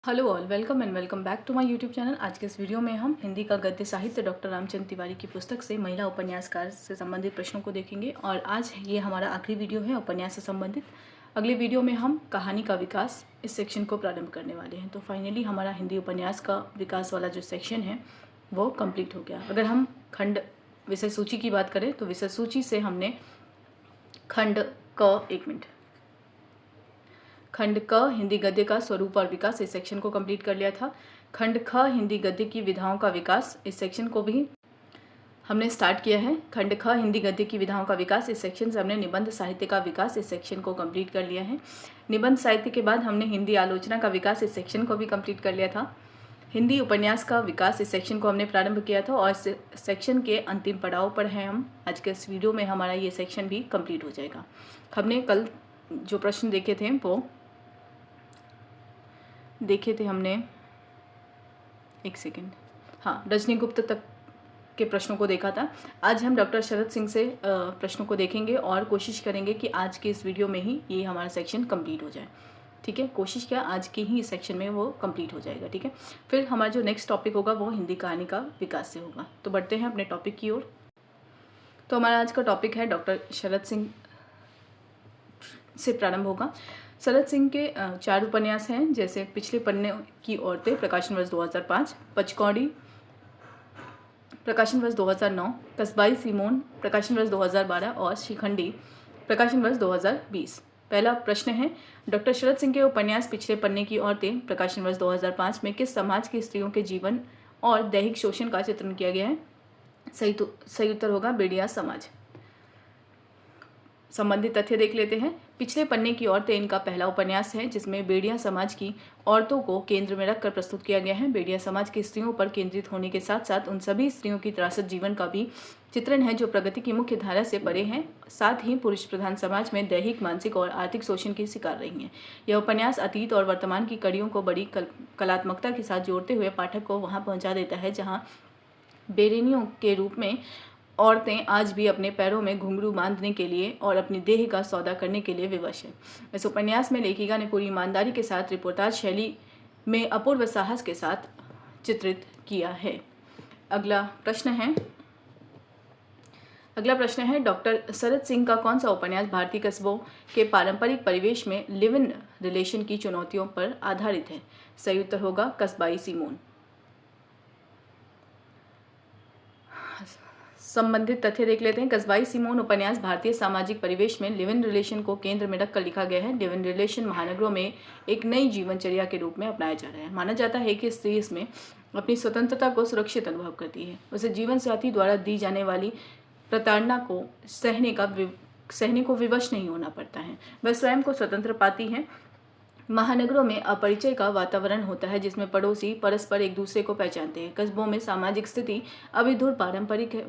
Hello all, welcome and welcome back to my YouTube channel. आज के इस video में हम हिंदी का गद्य साहित्य डॉक्टर रामचंद्र तिवारी की पुस्तक से महिला उपन्यासकार से संबंधित प्रश्नों को देखेंगे। और आज ये हमारा आखिरी वीडियो है उपन्यास से संबंधित। अगले वीडियो में हम कहानी का विकास इस सेक्शन को प्रारंभ करने वाले हैं। तो फाइनली हमारा हिंदी उपन्यास का विकास वाला जो सेक्शन है वो कम्प्लीट हो गया। अगर हम खंड विषय सूची की बात करें तो विषय सूची से हमने खंड खंड क हिंदी गद्य का स्वरूप और विकास इस सेक्शन को कंप्लीट कर लिया था। खंड ख हिंदी गद्य की विधाओं का विकास इस सेक्शन को भी हमने स्टार्ट किया है। खंड ख हिंदी गद्य की विधाओं का विकास इस सेक्शन से हमने निबंध साहित्य का विकास इस सेक्शन को कंप्लीट कर लिया है। निबंध साहित्य के बाद हमने हिंदी आलोचना का विकास इस सेक्शन को भी कंप्लीट कर लिया था। हिंदी उपन्यास का विकास इस सेक्शन को हमने प्रारंभ किया था और इस सेक्शन के अंतिम पड़ाव पर हैं हम। आज के इस वीडियो में हमारा ये सेक्शन भी कंप्लीट हो जाएगा। हमने कल जो प्रश्न देखे थे वो देखे थे हमने, एक सेकेंड, हाँ, रजनी गुप्त तक के प्रश्नों को देखा था। आज हम डॉक्टर शरद सिंह से प्रश्नों को देखेंगे और कोशिश करेंगे कि आज के इस वीडियो में ही ये हमारा सेक्शन कंप्लीट हो जाए। ठीक है, कोशिश क्या, आज के ही इस सेक्शन में वो कंप्लीट हो जाएगा। ठीक है, फिर हमारा जो नेक्स्ट टॉपिक होगा वो हिंदी कहानी का विकास से होगा। तो बढ़ते हैं अपने टॉपिक की ओर। तो हमारा आज का टॉपिक है डॉक्टर शरद सिंह से प्रारंभ होगा। शरद सिंह के 4 उपन्यास हैं, जैसे पिछले पन्ने की औरतें प्रकाशन वर्ष 2005, पचकौड़ी प्रकाशन वर्ष 2009, कस्बाई सिमोन प्रकाशन वर्ष 2012 और शिखंडी प्रकाशन वर्ष 2020। पहला प्रश्न है, डॉक्टर शरद सिंह के उपन्यास पिछले पन्ने की औरतें प्रकाशन वर्ष 2005 में किस समाज की स्त्रियों के जीवन और दैहिक शोषण का चित्रण किया गया है? सही उत्तर होगा बेड़िया समाज। संबंधित तथ्य देख लेते हैं। पिछले पन्ने की औरतें इनका पहला उपन्यास है जिसमें बेड़िया समाज की औरतों को केंद्र में रखकर प्रस्तुत किया गया है। बेड़िया समाज की स्त्रियों पर केंद्रित होने के साथ साथ उन सभी स्त्रियों की त्रासद जीवन का भी चित्रण है जो प्रगति की मुख्य धारा से परे हैं, साथ ही पुरुष प्रधान समाज में दैहिक, मानसिक और आर्थिक शोषण की शिकार रही हैं। यह उपन्यास अतीत और वर्तमान की कड़ियों को बड़ी कलात्मकता के साथ जोड़ते हुए पाठक को वहां पहुंचा देता है जहां बेरेनियों के रूप में औरतें आज भी अपने पैरों में घुंघरू बांधने के लिए और अपनी देह का सौदा करने के लिए विवश हैं। इस उपन्यास में लेखिका ने पूरी ईमानदारी के साथ रिपोर्टाज शैली में अपूर्व साहस के साथ चित्रित किया है। अगला प्रश्न है, डॉक्टर शरद सिंह का कौन सा उपन्यास भारतीय कस्बों के पारंपरिक परिवेश में लिव इन रिलेशन की चुनौतियों पर आधारित है? सही उत्तर होगा कस्बाई सिमोन। संबंधित तथ्य देख लेते हैं। कस्बाई सिमोन उपन्यास भारतीय सामाजिक परिवेश में लिव इन रिलेशन को केंद्र में रखकर लिखा गया है। लिव इन रिलेशन महानगरों में एक नई जीवनचर्या के रूप में अपनाया जा रहा है। माना जाता है कि स्त्री इसमें अपनी स्वतंत्रता को सुरक्षित अनुभव करती है। उसे जीवन साथी द्वारा दी जाने वाली प्रताड़ना को सहने को विवश नहीं होना पड़ता है। वह स्वयं को स्वतंत्र पाती है। महानगरों में अपरिचय का वातावरण होता है जिसमें पड़ोसी परस्पर एक दूसरे को पहचानते हैं। कस्बों में सामाजिक स्थिति अभी दूर पारंपरिक है।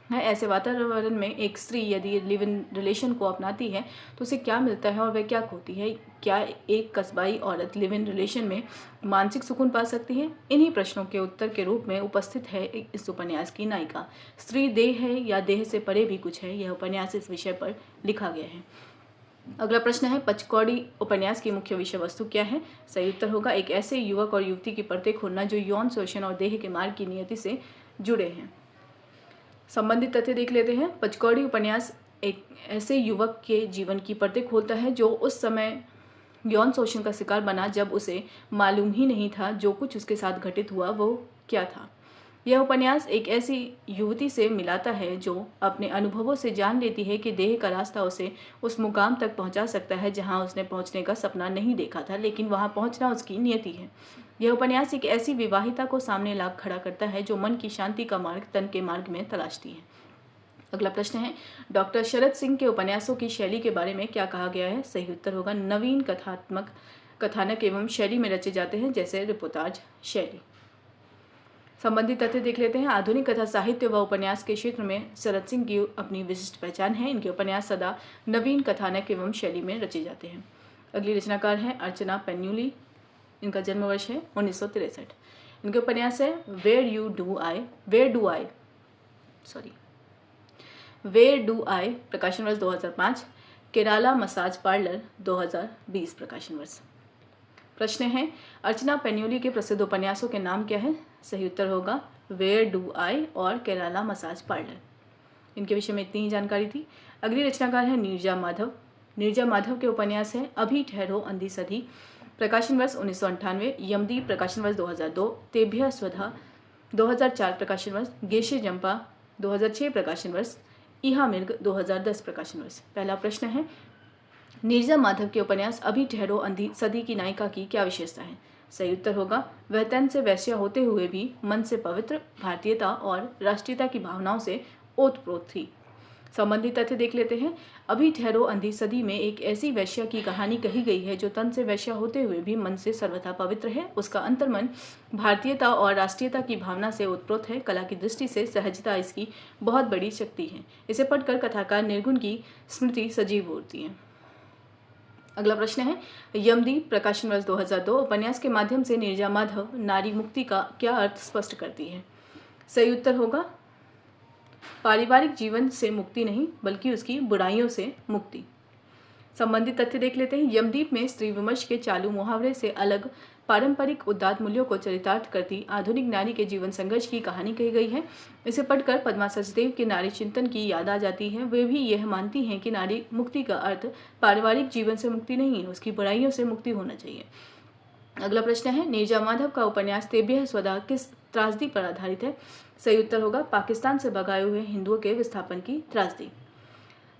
ऐसे वातावरण में एक स्त्री यदि लिव इन रिलेशन को अपनाती है तो उसे क्या मिलता है और वह क्या खोती है? क्या एक कस्बाई औरत लिव इन रिलेशन में मानसिक सुकून पा सकती है? इन्हीं प्रश्नों के उत्तर के रूप में उपस्थित है इस उपन्यास की नायिका। स्त्री देह है या देह से परे भी कुछ है, यह उपन्यास इस विषय पर लिखा गया है। अगला प्रश्न है, पचकौड़ी उपन्यास की मुख्य विषय वस्तु क्या है? सही उत्तर होगा एक ऐसे युवक और युवती की पर्दे खोलना जो यौन शोषण और देह के मार्ग की नियति से जुड़े हैं। संबंधित तथ्य देख लेते हैं। पचकौड़ी उपन्यास एक ऐसे युवक के जीवन की पर्दे खोलता है जो उस समय यौन शोषण का शिकार बना जब उसे मालूम ही नहीं था जो कुछ उसके साथ घटित हुआ वो क्या था। यह उपन्यास एक ऐसी युवती से मिलाता है जो अपने अनुभवों से जान लेती है कि देह का रास्ता उसे उस मुकाम तक पहुंचा सकता है जहां उसने पहुंचने का सपना नहीं देखा था, लेकिन वहां पहुंचना उसकी नियति है। यह उपन्यास एक ऐसी विवाहिता को सामने ला खड़ा करता है जो मन की शांति का मार्ग तन के मार्ग में तलाशती है। अगला प्रश्न है, डॉक्टर शरद सिंह के उपन्यासों की शैली के बारे में क्या कहा गया है? सही उत्तर होगा नवीन कथानक एवं शैली में रचे जाते हैं, जैसे रिपोर्टाज शैली। संबंधित तथ्य देख लेते हैं। आधुनिक कथा साहित्य व उपन्यास के क्षेत्र में शरद सिंह की अपनी विशिष्ट पहचान है। इनके उपन्यास सदा नवीन कथानक एवं शैली में रचे जाते हैं। अगली रचनाकार हैं अर्चना पेन्यूली। इनका जन्म वर्ष है 1963। इनके उपन्यास है वेयर डू आई प्रकाशन वर्ष 2005, केराला मसाज पार्लर 2020 प्रकाशन वर्ष। प्रश्न है, अर्चना पैन्योली के प्रसिद्ध उपन्यासों के नाम क्या है? सही उत्तर होगा वेयर डू आई और केरला मसाज पार्लर। इनके विषय में इतनी ही जानकारी थी। अगली रचनाकार है नीरजा माधव। नीरजा माधव के उपन्यास है अभी ठहरो अंधी सधी, प्रकाशन वर्ष 1998, यमदीप प्रकाशन वर्ष 2002, तेभ्य स्वधा 2004 प्रकाशन वर्ष, गेशे जंपा 2006 प्रकाशन वर्ष, इहा मिर्ग 2010 प्रकाशन वर्ष। पहला प्रश्न है, नीरजा माधव के उपन्यास अभी ठहरो अंधी सदी की नायिका की क्या विशेषता है? सही उत्तर होगा वह तन से वैश्या होते हुए भी मन से पवित्र, भारतीयता और राष्ट्रीयता की भावनाओं से ओतप्रोत थी। संबंधित तथ्य देख लेते हैं। अभी ठहरो अंधी सदी में एक ऐसी वैश्या की कहानी कही गई है जो तन से वैश्या होते हुए भी मन से सर्वथा पवित्र है। उसका अंतर्मन भारतीयता और राष्ट्रीयता की भावना से ओतप्रोत है। कला की दृष्टि से सहजता इसकी बहुत बड़ी शक्ति है। इसे पढ़कर कथाकार निर्गुण की स्मृति सजीव होती है। अगला प्रश्न है, यमदीप प्रकाशन वर्ष 2002 उपन्यास के माध्यम से नीरजा माधव नारी मुक्ति का क्या अर्थ स्पष्ट करती है? सही उत्तर होगा पारिवारिक जीवन से मुक्ति नहीं बल्कि उसकी बुराइयों से मुक्ति। संबंधित तथ्य देख लेते हैं। यमदीप में स्त्री विमर्श के चालू मुहावरे से अलग पारंपरिक उदात्त मूल्यों को चरितार्थ करती आधुनिक नारी के जीवन संघर्ष की कहानी कही गई है। इसे पढ़कर पद्मा सचदेव के नारी चिंतन की याद आ जाती है। वे भी यह मानती हैं कि नारी मुक्ति का अर्थ पारिवारिक जीवन से मुक्ति नहीं है, उसकी बुराइयों से मुक्ति होना चाहिए। अगला प्रश्न है, नीरजा माधव का उपन्यास तेभ्य स्वधा किस त्रासदी पर आधारित है? सही उत्तर होगा पाकिस्तान से भगाए हुए हिंदुओं के विस्थापन की त्रासदी।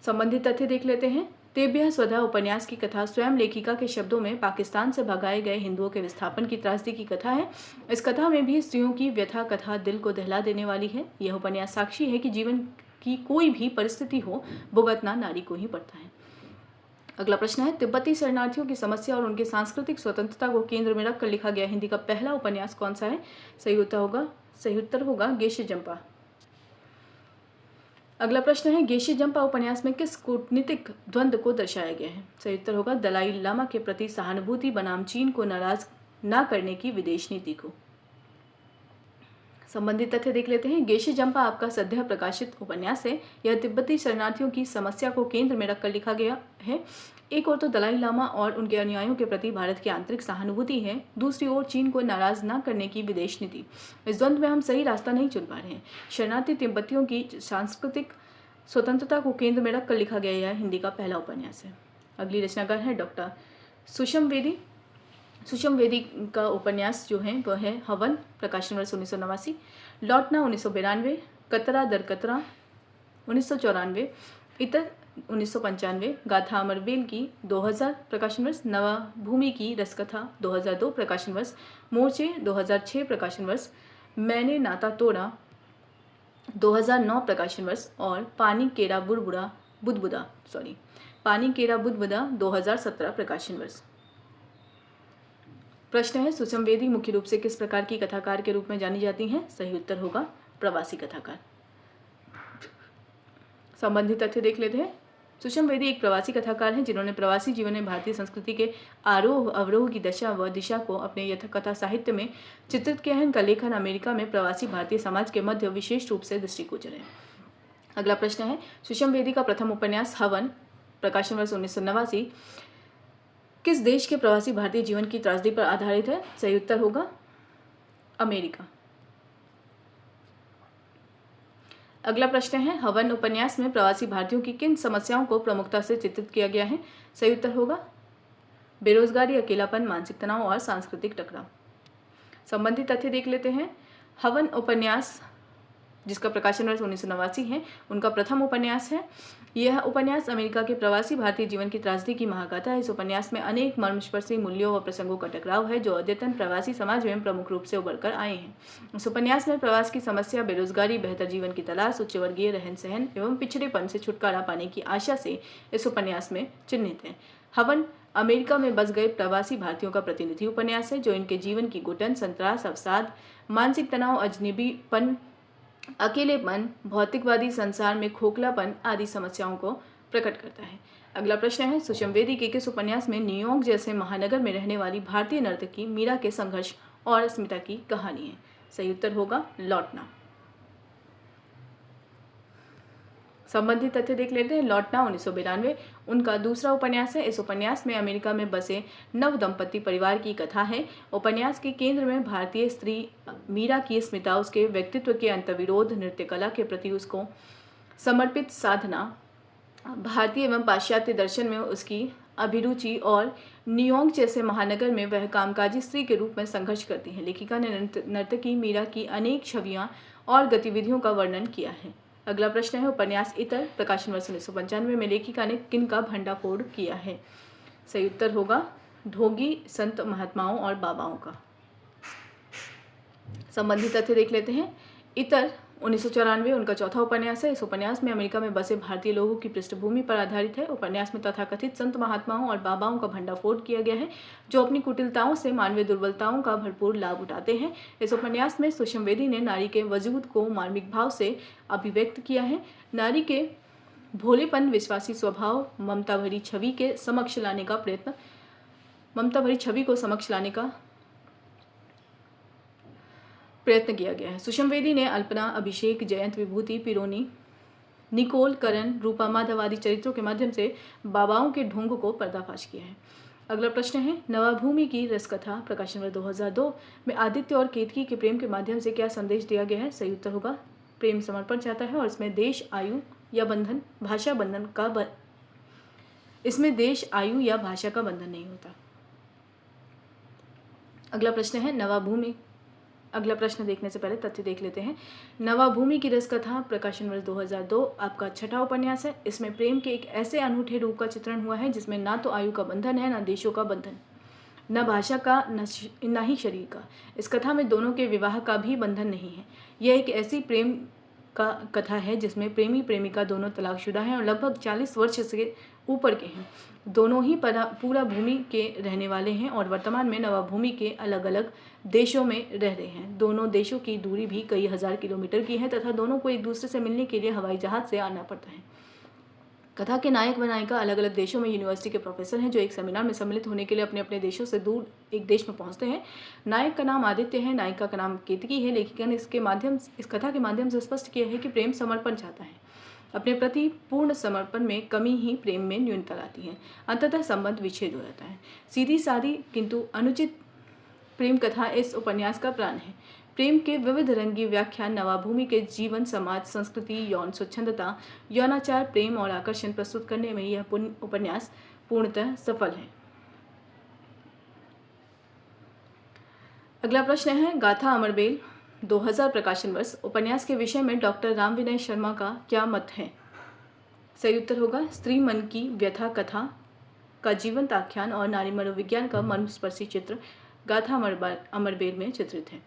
संबंधित तथ्य देख लेते हैं। तेभ्य स्वधा उपन्यास की कथा स्वयं लेखिका के शब्दों में पाकिस्तान से भगाए गए हिंदुओं के विस्थापन की त्रासदी की कथा है। इस कथा में भी स्त्रियों की व्यथा कथा दिल को दहला देने वाली है। यह उपन्यास साक्षी है कि जीवन की कोई भी परिस्थिति हो, भुगतना नारी को ही पड़ता है। अगला प्रश्न है, तिब्बती शरणार्थियों की समस्या और उनकी सांस्कृतिक स्वतंत्रता को केंद्र में रखकर लिखा गया हिंदी का पहला उपन्यास कौन सा है? सही उत्तर होगा गेशे जंपा। अगला प्रश्न है, गेशे जंपा उपन्यास में किस कूटनीतिक द्वंद्व को दर्शाया गया है? सही उत्तर होगा दलाई लामा के प्रति सहानुभूति बनाम चीन को नाराज न करने की विदेश नीति को। संबंधित तथ्य देख लेते हैं। गेशे जंपा आपका सद्य प्रकाशित उपन्यास है। यह तिब्बती शरणार्थियों की समस्या को केंद्र में रखकर लिखा गया है। एक ओर तो दलाई लामा और उनके अनुयायियों के प्रति भारत की आंतरिक सहानुभूति है, दूसरी ओर चीन को नाराज न करने की विदेश नीति। इस द्वंद्व में हम सही रास्ता नहीं चुन पा रहे हैं। शरणार्थी तिब्बतियों की सांस्कृतिक स्वतंत्रता को केंद्र में रखकर लिखा गया यह हिंदी का पहला उपन्यास है। अगली रचनाकार है डॉक्टर सुषम वेदी। सुषम वेदी का उपन्यास जो है वह है हवन, प्रकाशन वर्ष 1989, लौटना 1992, कतरा दर कतरा 1994, इतर 1995, गाथा अमरबेल की 2000 प्रकाशन वर्ष, नवा भूमि की रसकथा 2002 प्रकाशन वर्ष, मोर्चे 2006 प्रकाशन वर्ष, मैंने नाता तोड़ा 2009 प्रकाशन वर्ष और पानी केरा बुदबुदा 2017 प्रकाशन वर्ष। प्रश्न है, सुषम वेदी मुख्य रूप से किस प्रकार की कथाकार के रूप में जानी जाती हैं? सही उत्तर होगा प्रवासी कथाकार। संबंधित तथ्य देख लेते हैं। सुषम वेदी एक प्रवासी कथाकार हैं जिन्होंने प्रवासी जीवन में भारतीय संस्कृति के आरोह अवरोह की दशा व दिशा को अपने कथा साहित्य में चित्रित किया है। इनका लेखन अमेरिका में प्रवासी भारतीय समाज के मध्य विशेष रूप से दृष्टिगोचर है। अगला प्रश्न है, सुषम वेदी का प्रथम उपन्यास हवन, प्रकाशन वर्ष 1989, किस देश के प्रवासी भारतीय जीवन की त्रासदी पर आधारित है? सही उत्तर होगा अमेरिका। अगला प्रश्न है, हवन उपन्यास में प्रवासी भारतीयों की किन समस्याओं को प्रमुखता से चित्रित किया गया है? सही उत्तर होगा बेरोजगारी, अकेलापन, मानसिक तनाव और सांस्कृतिक टकराव। संबंधित तथ्य देख लेते हैं। हवन उपन्यास जिसका प्रकाशन वर्ष 1989 है, उनका प्रथम उपन्यास है। यह उपन्यास अमेरिका के प्रवासी भारतीय जीवन की त्रासदी की महागाथा है। इस उपन्यास में अनेक मर्मस्पर्शी मूल्यों व प्रसंगों का टकराव है जो अद्यतन प्रवासी समाज में प्रमुख रूप से उभर कर आए हैं। इस उपन्यास में प्रवास की समस्या, बेरोजगारी, बेहतर जीवन की तलाश, उच्च वर्गीय रहन सहन एवं पिछड़ेपन से छुटकारा पाने की आशा से इस उपन्यास में चिन्हित है। हवन अमेरिका में बस गए प्रवासी भारतीयों का प्रतिनिधि उपन्यास है जो इनके जीवन की घुटन, संत्रास, अवसाद, मानसिक तनाव, अजनबीपन, अकेलेपन, भौतिकवादी संसार में खोखलापन आदि समस्याओं को प्रकट करता है। अगला प्रश्न है, सुषम वेदी के किस उपन्यास में न्यूयॉर्क जैसे महानगर में रहने वाली भारतीय नर्तकी मीरा के संघर्ष और अस्मिता की कहानी है? सही उत्तर होगा लौटना। संबंधित तथ्य देख लेते हैं। लौटना 1992 उनका दूसरा उपन्यास है। इस उपन्यास में अमेरिका में बसे नव दंपति परिवार की कथा है। उपन्यास के केंद्र में भारतीय स्त्री मीरा की स्मिता, उसके व्यक्तित्व के अंतर्विरोध, नृत्य कला के प्रति उसको समर्पित साधना, भारतीय एवं पाश्चात्य दर्शन में उसकी अभिरुचि और न्यूयॉर्क जैसे महानगर में वह कामकाजी स्त्री के रूप में संघर्ष करती हैं। लेखिका ने नर्तकी मीरा की अनेक छवियां और गतिविधियों का वर्णन किया है। अगला प्रश्न है उपन्यास इतर, प्रकाशन वर्ष 1995 में लेखिका ने किन का भंडाफोड़ किया है? सही उत्तर होगा ढोंगी संत महात्माओं और बाबाओं का। संबंधित तथ्य देख लेते हैं। इतर 1994 उनका चौथा उपन्यास है। इस उपन्यास में अमेरिका में बसे भारतीय लोगों की पृष्ठभूमि पर आधारित है। उपन्यास में तथाकथित संत महात्माओं और बाबाओं का भंडाफोड़ किया गया है, जो अपनी कुटिलताओं से मानवीय दुर्बलताओं का भरपूर लाभ उठाते हैं। इस उपन्यास में सुषम वेदी ने नारी के वजूद को मार्मिक भाव से अभिव्यक्त किया है। नारी के भोलेपन, विश्वासी स्वभाव, ममता भरी छवि को समक्ष लाने का प्रयत्न किया गया है। सुषम वेदी ने अल्पना, अभिषेक, जयंत, विभूति, पिरोनी, निकोल, करण, रूपा माधव आदि चरित्रों के माध्यम से बाबाओं के ढोंग को पर्दाफाश किया है। अगला प्रश्न है नवाभूमि की रसकथा, प्रकाशन वर्ष 2002 में आदित्य और केतकी के प्रेम के माध्यम से क्या संदेश दिया गया है? सही उत्तर होगा प्रेम समर्पण चाहता है और इसमें देश, आयु या बंधन, भाषा बंधन का इसमें देश, आयु या भाषा का बंधन नहीं होता। अगला प्रश्न है नवाभूमि। अगला प्रश्न देखने से पहले तथ्य देख लेते हैं। नवाभूमि की रसकथा, प्रकाशन वर्ष 2002 आपका छठा उपन्यास है। इसमें प्रेम के एक ऐसे अनूठे रूप का चित्रण हुआ है जिसमें ना तो आयु का बंधन है, ना देशों का बंधन, न भाषा का, न ही शरीर का। इस कथा में दोनों के विवाह का भी बंधन नहीं है। यह एक ऐसी प्रेम का कथा है जिसमें प्रेमी प्रेमिका दोनों तलाकशुदा हैं और लगभग 40 वर्ष से ऊपर के हैं। दोनों ही पूरा भूमि के रहने वाले हैं और वर्तमान में नवाभूमि के अलग अलग देशों में रह रहे हैं। दोनों देशों की दूरी भी कई हजार किलोमीटर की है तथा दोनों को एक दूसरे से मिलने के लिए हवाई जहाज से आना पड़ता है। कथा के नायक व नायिका अलग अलग देशों में यूनिवर्सिटी के प्रोफेसर हैं जो एक सेमिनार में सम्मिलित होने के लिए अपने अपने देशों से दूर एक देश में पहुंचते हैं। नायक का नाम आदित्य है, नायिका का नाम केतकी है। लेखिका ने इस कथा के माध्यम से स्पष्ट किया है कि प्रेम समर्पण चाहता है। अपने प्रति पूर्ण समर्पण में कमी ही प्रेम में न्यूनता लाती है। अंततः संबंध विच्छेद हो जाता है। सीधी सादी किंतु अनुचित प्रेम कथा इस उपन्यास का प्राण है। प्रेम के विविध रंगी व्याख्या नवाभूमि के जीवन, समाज, संस्कृति, यौन स्वच्छंदता, यौनाचार, प्रेम और आकर्षण प्रस्तुत करने में यह उपन्यास पूर्णतः सफल है। अगला प्रश्न है गाथा अमरबेल 2000 प्रकाशन वर्ष। उपन्यास के विषय में डॉक्टर राम विनय शर्मा का क्या मत है? सही उत्तर होगा स्त्री मन की व्यथा कथा का जीवंत आख्यान और नारी मनोविज्ञान का मर्मस्पर्शी चित्र गाथा अमरबेल में चित्रित है।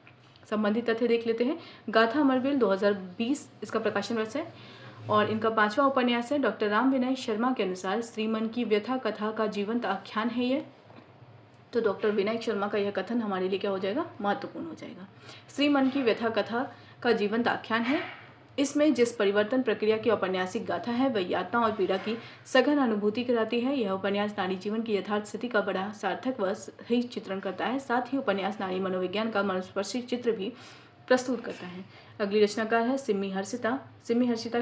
संबंधित तथ्य देख लेते हैं। गाथा अमरबेल 2020 इसका प्रकाशन वर्ष है और इनका 5वां उपन्यास है। डॉक्टर राम विनय शर्मा के अनुसार स्त्री मन की व्यथा कथा का जीवंत आख्यान है ये। तो डॉक्टर विनय शर्मा का यह कथन हमारे लिए क्या हो जाएगा? महत्वपूर्ण हो जाएगा। स्त्री मन की व्यथा कथा का जीवंत आख्यान है। इसमें जिस परिवर्तन प्रक्रिया की औपन्यासिक गाथा है वह यातना और पीड़ा की सघन अनुभूति कराती है। यह उपन्यास नारी जीवन की यथार्थ स्थिति का बड़ा सार्थक व सही चित्रण करता है। साथ ही उपन्यास नारी मनोविज्ञान का मर्मस्पर्शी चित्र भी प्रस्तुत करता है। अगली रचनाकार है सिम्मी हर्षिता। सिम्मी हर्षिता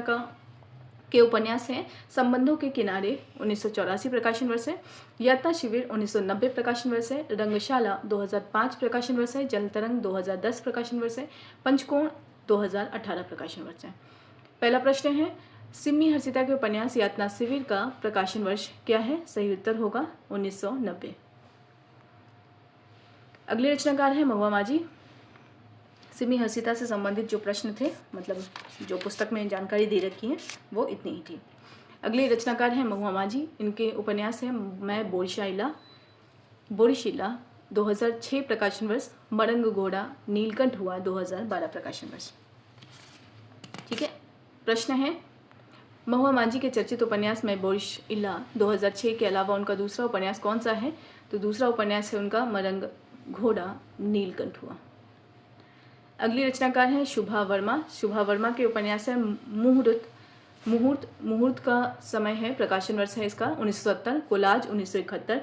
के उपन्यास हैं संबंधों के किनारे 1984 प्रकाशन वर्ष है, यातना शिविर 1990 प्रकाशन वर्ष है, रंगशाला 2005 प्रकाशन वर्ष है, जलतरंग 2010 प्रकाशन वर्ष है, पंचकोण 2018 प्रकाशन वर्ष है। पहला प्रश्न है सिम्मी हर्षिता के उपन्यास यातना शिविर का प्रकाशन वर्ष क्या है? सही उत्तर होगा 1990। अगले रचनाकार है महुआ माझी। सिम्मी हर्षिता से संबंधित जो प्रश्न थे, मतलब जो पुस्तक में जानकारी दे रखी है वो इतनी ही थी। अगले रचनाकार हैं महुआ माझी। इनके उपन्यास है मैं बोरिशिला 2006 प्रकाशन वर्ष, मरंग घोड़ा नीलकंठ हुआ 2012 प्रकाशन वर्ष। ठीक है। प्रश्न है महुआ माझी के चर्चित उपन्यास मैं बोरिशिला 2006 के अलावा उनका दूसरा उपन्यास कौन सा है? तो दूसरा उपन्यास है उनका मरंग घोड़ा नीलकंठ हुआ। अगली रचनाकार है शुभा वर्मा। शुभा वर्मा के उपन्यास है मुहूर्त का समय है, प्रकाशन वर्ष है इसका 1970, कोलाज 1971,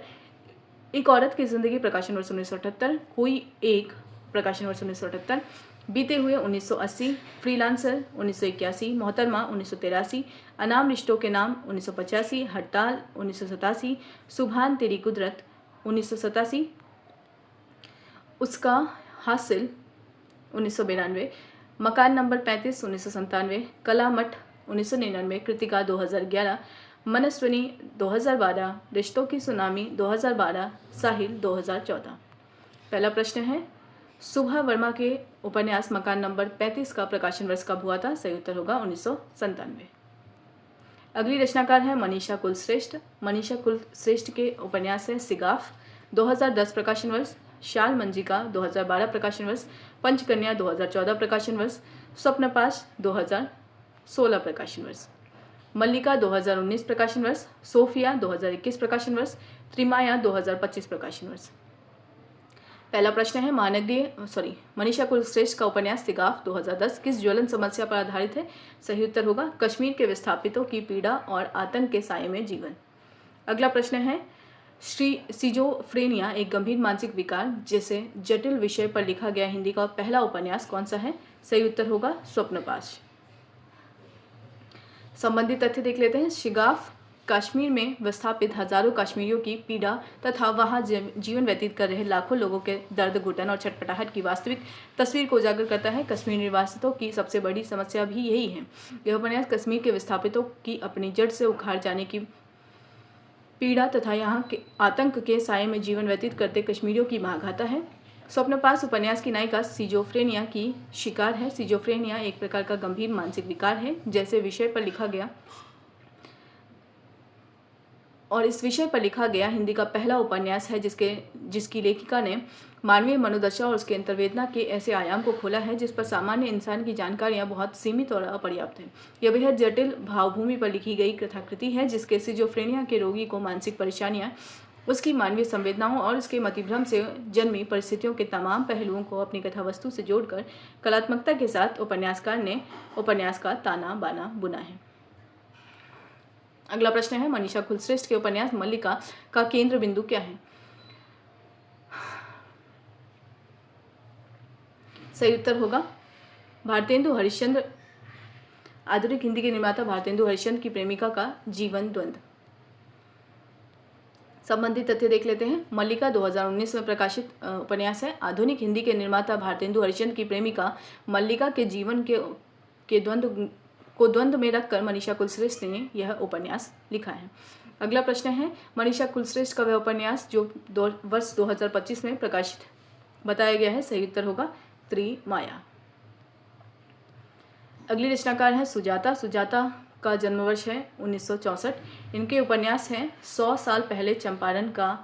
एक औरत की जिंदगी प्रकाशन वर्ष 1978, कोई एक प्रकाशन वर्ष 1978, बीते हुए 1980, फ्रीलांसर 1981, मोहतरमा 1983, अनाम रिश्तों के नाम 1985, हड़ताल 1987, सुभान तेरी कुदरत 1987, उसका हासिल 1992, मकान नंबर 35 1997, कला मठ 1999, कृतिका 2011, मनस्विनी 2012, रिश्तों की सुनामी 2012, साहिल 2014। पहला प्रश्न है, सुभा वर्मा के उपन्यास मकान नंबर 35 का प्रकाशन वर्ष कब हुआ था? सही उत्तर होगा 1997। अगली रचनाकार है मनीषा कुलश्रेष्ठ। मनीषा कुलश्रेष्ठ के उपन्यास है सिगाफ, 2010 प्रकाशन वर्ष, शाल मंजिका 2012 प्रकाशन वर्ष, पंचकन्या 2014 प्रकाशन वर्ष, स्वप्नपाश 2016 प्रकाशन वर्ष, मल्लिका 2019 प्रकाशन वर्ष, सोफिया 2021 प्रकाशन वर्ष, त्रिमाया 2025 प्रकाशन वर्ष। पहला प्रश्न है, मनीषा कुलश्रेष्ठ का उपन्यास सिगाफ 2010 किस ज्वलन समस्या पर आधारित है? सही उत्तर होगा कश्मीर के विस्थापितों की पीड़ा और आतंक के साये में जीवन। अगला प्रश्न है, सिजोफ्रेनिया एक गंभीर मानसिक विकार जैसे जटिल विषय पर लिखा गया हिंदी का पहला उपन्यास कौन सा है? सही उत्तर होगा स्वप्नपाश। संबंधित तथ्य देख लेते हैं। सिगाफ कश्मीर में विस्थापित हजारों कश्मीरियों की पीड़ा तथा वहां जीवन व्यतीत कर रहे लाखों लोगों के दर्द, घुटन और छटपटाहट की वास्तविक तस्वीर को उजागर करता है। कश्मीर निवासितों की सबसे बड़ी समस्या भी यही है। यह उपन्यास कश्मीर के विस्थापितों की अपनी जड़ से उखाड़ जाने की पीड़ा तथा यहाँ के आतंक के साये में जीवन व्यतीत करते कश्मीरियों की महागाथा है। स्वप्नपाश उपन्यास की नायिका सिजोफ्रेनिया की शिकार है। सिजोफ्रेनिया एक प्रकार का गंभीर मानसिक विकार है जैसे विषय पर लिखा गया और इस विषय पर लिखा गया हिंदी का पहला उपन्यास है जिसकी लेखिका ने मानवीय मनोदशा और उसके अंतर्वेदना के ऐसे आयाम को खोला है जिस पर सामान्य इंसान की जानकारियां बहुत सीमित और अपर्याप्त हैं। यह बेहद जटिल भावभूमि पर लिखी गई कथाकृति है जिसके सिजोफ्रेनिया के रोगी को मानसिक परेशानियां, उसकी मानवीय संवेदनाओं और उसके मतिभ्रम से जन्मी परिस्थितियों के तमाम पहलुओं को अपनी कथावस्तु से जोड़कर कलात्मकता के साथ उपन्यासकार ने उपन्यास का ताना बाना बुना है। अगला प्रश्न है, मनीषा कुलश्रेष्ठ के उपन्यास मल्लिका का केंद्र बिंदु क्या है? सही उत्तर होगा भारतेंदु हरिश्चंद्र। आधुनिक हिंदी के निर्माता भारतेंदु हरिश्चंद्र की प्रेमिका का जीवन द्वंद्व। संबंधित तथ्य देख लेते हैं। मल्लिका 2019 में प्रकाशित उपन्यास है। आधुनिक हिंदी के निर्माता भारतेंदु हरिश्चंद्र की प्रेमिका मल्लिका के जीवन के द्वंद्व में रखकर मनीषा कुलश्रेष्ठ ने यह उपन्यास लिखा है। अगला प्रश्न है, मनीषा कुलश्रेष्ठ का वह उपन्यास जो वर्ष 2025 में प्रकाशित बताया गया है? सही उत्तर होगा त्रिमाया। अगली रचनाकार है सुजाता। सुजाता का जन्म वर्ष है 1964। इनके उपन्यास हैं 100 साल पहले चंपारण का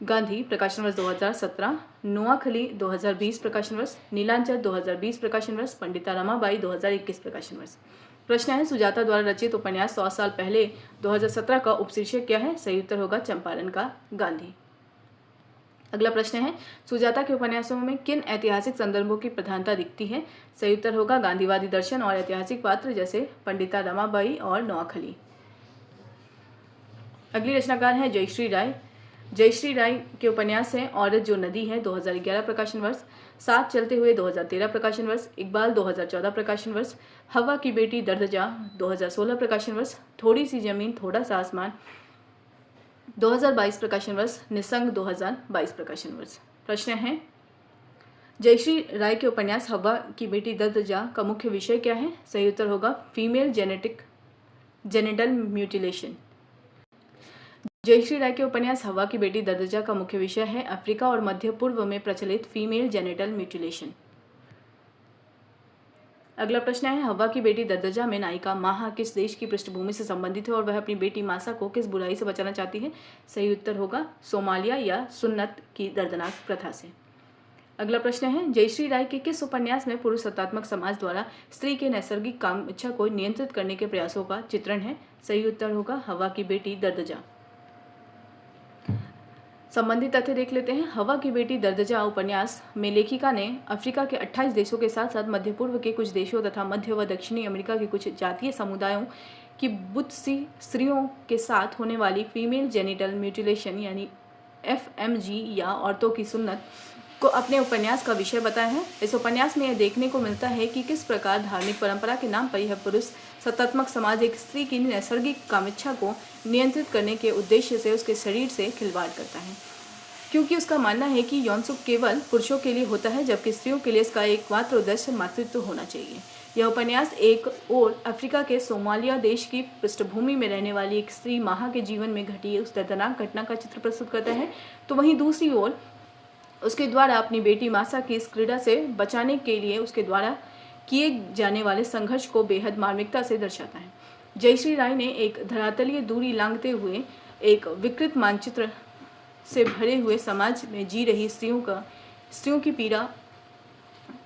गांधी प्रकाशन वर्ष 2017, नोआखली 2020 प्रकाशन वर्ष, नीलांचल 2020 प्रकाशन वर्ष, पंडिता रमाबाई 2021 प्रकाशन वर्ष। प्रश्न है, सुजाता द्वारा रचित उपन्यास 100 साल पहले 2017 का उपशीर्षक क्या है? सही उत्तर होगा चंपारण का गांधी। अगला प्रश्न है, सुजाता के उपन्यासों में किन ऐतिहासिक संदर्भों की प्रधानता दिखती है? सही उत्तर होगा गांधीवादी दर्शन और ऐतिहासिक पात्र जैसे पंडिता रमाबाई और नोआखली। अगली रचनाकार है जयश्री राय। जयश्री राय के उपन्यास हैं औरत जो नदी है 2011 प्रकाशन वर्ष, साथ चलते हुए 2013 प्रकाशन वर्ष, इकबाल 2014 प्रकाशन वर्ष, हवा की बेटी दर्द-जा 2016 प्रकाशन वर्ष, थोड़ी सी जमीन थोड़ा सा आसमान 2022 प्रकाशन वर्ष, निसंग 2022 प्रकाशन वर्ष। प्रश्न है, जयश्री राय के उपन्यास हवा की बेटी दर्द-जा का मुख्य विषय क्या है? सही उत्तर होगा फीमेल जेनिटल म्यूटिलेशन। जयश्री राय के उपन्यास हवा की बेटी दर्द-जा का मुख्य विषय है अफ्रीका और मध्य पूर्व में प्रचलित फीमेल जेनिटल म्यूटिलेशन। अगला प्रश्न है, हवा की बेटी दर्द-जा में नायिका माहा किस देश की पृष्ठभूमि से संबंधित है और वह अपनी बेटी मासा को किस बुराई से बचाना चाहती है? सही उत्तर होगा सोमालिया या सुन्नत की दर्दनाक प्रथा से। अगला प्रश्न है, जयश्री राय के किस उपन्यास में पुरुष सत्तात्मक समाज द्वारा स्त्री के नैसर्गिक काम इच्छा को नियंत्रित करने के प्रयासों का चित्रण है? सही उत्तर होगा हवा की बेटी दर्द-जा। संबंधित तथ्य देख लेते हैं। हवा की बेटी दर्द-जा उपन्यास में लेखिका ने अफ्रीका के 28 देशों के साथ साथ मध्य पूर्व के कुछ देशों तथा मध्य व दक्षिणी अमेरिका के कुछ जातीय समुदायों की बुत्सी स्त्रियों के साथ होने वाली फीमेल जेनिटल म्यूटिलेशन यानी FMG या औरतों की सुन्नत को अपने उपन्यास का विषय बताया है। इस उपन्यास में यह देखने को मिलता है कि किस प्रकार धार्मिक परंपरा के नाम पर यह पुरुष सत्तात्मक समाज एक स्त्री की नैसर्गिक कामेच्छा को नियंत्रित करने के उद्देश्य से उसके शरीर से खिलवाड़ करता है, क्योंकि उसका मानना है कि यौन सुख केवल पुरुषों के लिए होता है, जबकि स्त्रियों के लिए इसका एकमात्र उद्देश्य मातृत्व होना चाहिए। यह उपन्यास एक और अफ्रीका के सोमालिया देश की पृष्ठभूमि में रहने वाली एक स्त्री माहा के जीवन में घटी उस दर्दनाक घटना का चित्र प्रस्तुत करता है, तो वहीं दूसरी ओर उसके द्वारा अपनी बेटी मासा की इस क्रीड़ा से बचाने के लिए उसके द्वारा किए जाने वाले संघर्ष को बेहद मार्मिकता से दर्शाता है। जयश्री राय ने एक धरातलीय दूरी लांघते हुए एक विकृत मानचित्र से भरे हुए समाज में जी रही स्त्रियों की पीड़ा,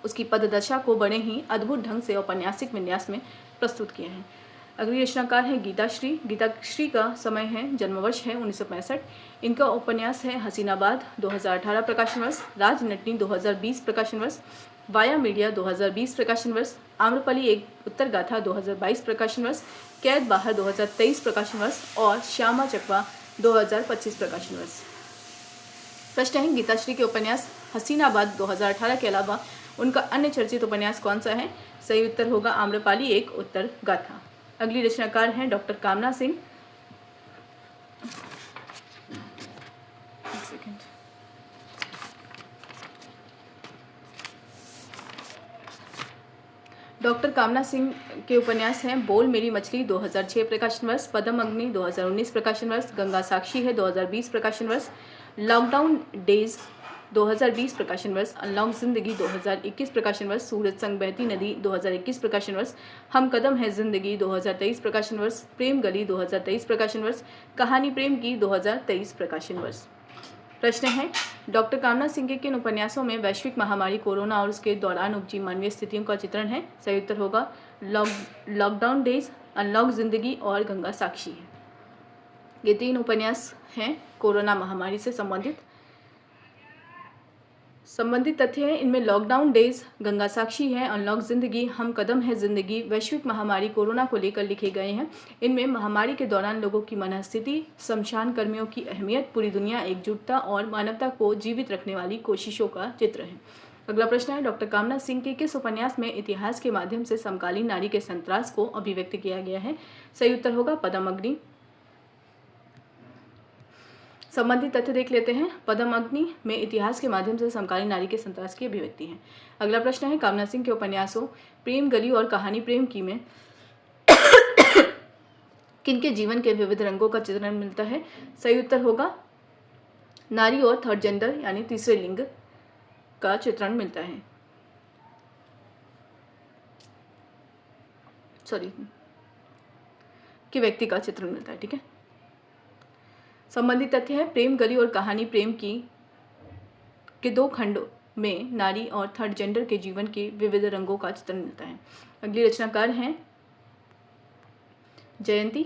उसकी पददशा को बड़े ही अद्भुत ढंग से औपन्यासिक विन्यास में प्रस्तुत किया है। अगली रचनाकार है गीताश्री। गीताश्री का समय है, जन्मवर्ष है 1965। इनका उपन्यास है हसीनाबाद 2018 प्रकाशन वर्ष, राजनटनी 2020 प्रकाशन वर्ष, वाया मीडिया 2020 प्रकाशन वर्ष, आम्रपाली एक उत्तर गाथा 2022 प्रकाशन वर्ष, कैद बाहर 2023 प्रकाशन वर्ष और श्यामा चकवा 2025 प्रकाशन वर्ष। प्रश्न है, गीताश्री के उपन्यास हसीनाबाद 2018 के अलावा उनका अन्य चर्चित उपन्यास कौन सा है? सही उत्तर होगा आम्रपाली एक उत्तर गाथा। अगली रचनाकार हैं डॉक्टर कामना सिंह। डॉक्टर कामना सिंह के उपन्यास हैं बोल मेरी मछली 2006 प्रकाशन वर्ष, पद्म अग्नि 2019 प्रकाशन वर्ष, गंगा साक्षी है 2020 प्रकाशन वर्ष, लॉकडाउन डेज 2020 प्रकाशन वर्ष, अनलॉक जिंदगी 2021 प्रकाशन वर्ष, सूरज संग बहती नदी 2021 प्रकाशन वर्ष, हम कदम है जिंदगी 2023 प्रकाशन वर्ष, प्रेम गली 2023 प्रकाशन वर्ष, कहानी प्रेम की 2023 प्रकाशन वर्ष। प्रश्न है, डॉक्टर कामना सिंह के किन उपन्यासों में वैश्विक महामारी कोरोना और उसके दौरान उपजी मानवीय स्थितियों का चित्रण है? सही उत्तर होगा लॉकडाउन डेज, अनलॉक जिंदगी और गंगा साक्षी है। ये तीन उपन्यास हैं कोरोना महामारी से संबंधित तथ्य हैं। इनमें लॉकडाउन डेज, गंगा साक्षी है, अनलॉक जिंदगी, हम कदम है जिंदगी वैश्विक महामारी कोरोना को लेकर लिखे गए हैं। इनमें महामारी के दौरान लोगों की मनःस्थिति, शमशान कर्मियों की अहमियत, पूरी दुनिया एकजुटता और मानवता को जीवित रखने वाली कोशिशों का चित्र है। अगला प्रश्न है, डॉक्टर कामना सिंह के किस उपन्यास में इतिहास के माध्यम से समकालीन नारी के संत्रास को अभिव्यक्त किया गया है? सही उत्तर होगा पद्म अग्नि। संबंधित तथ्य देख लेते हैं। पद्म अग्नि में इतिहास के माध्यम से समकालीन नारी के संत्रास की अभिव्यक्ति है। अगला प्रश्न है, कामना सिंह के उपन्यासों प्रेम गली और कहानी प्रेम की में किनके जीवन के विविध रंगों का चित्रण मिलता है? सही उत्तर होगा नारी और थर्ड जेंडर यानी तीसरे लिंग का चित्रण मिलता है। कि व्यक्ति का चित्रण मिलता है। ठीक है। संबंधित तथ्य है, प्रेम गली और कहानी प्रेम की के दो खंडों में नारी और थर्ड जेंडर के जीवन के विविध रंगों का चित्रण मिलता है। अगली रचनाकार हैं जयंती।